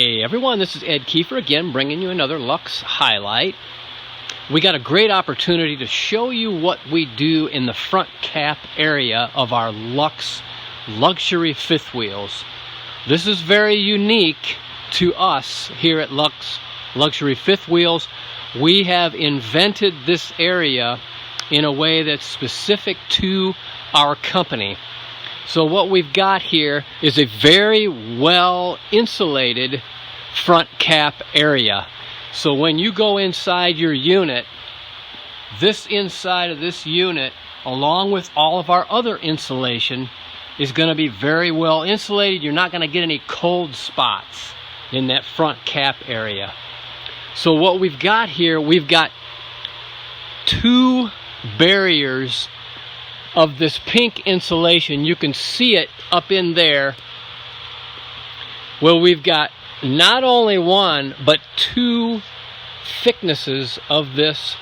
Hey everyone, this is Ed Kiefer again, bringing you another Luxe highlight. We got a great opportunity to show you what we do in the front cap area of our Luxe luxury fifth wheels. This is very unique to us here at Luxe Luxury Fifth Wheels. We have invented this area in a way that's specific to our company. So what we've got here is a very well insulated front cap area. So when you go inside your unit, this inside of this unit, along with all of our other insulation, is going to be very well insulated. You're not going to get any cold spots in that front cap area. So what we've got here, we've got two barriers of this pink insulation. You can see it up in there. Well, we've got not only one but two thicknesses of this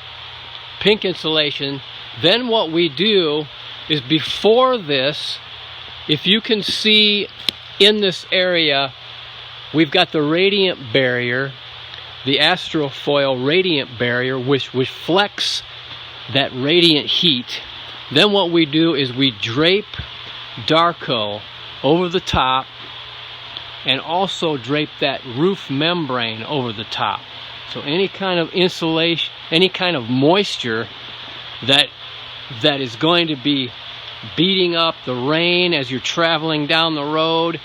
pink insulation. Then what we do is, before this, if you can see in this area, we've got the radiant barrier, the astrofoil radiant barrier, which reflects that radiant heat. Then what we do is we drape Darko over the top and also drape that roof membrane over the top. So any kind of insulation, any kind of moisture that is going to be beating up the rain as you're traveling down the road,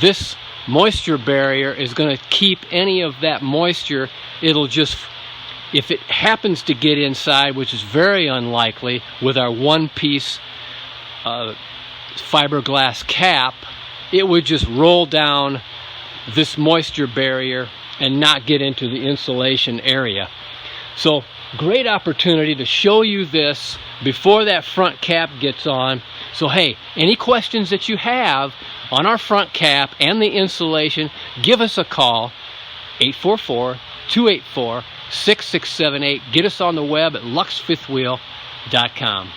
this moisture barrier is going to keep any of that moisture. It'll just, if it happens to get inside, which is very unlikely with our one-piece fiberglass cap, it would just roll down this moisture barrier and not get into the insulation area. So great opportunity to show you this before that front cap gets on. So hey, any questions that you have on our front cap and the insulation, give us a call, 844-284-6678. Get us on the web at luxefifthwheel.com.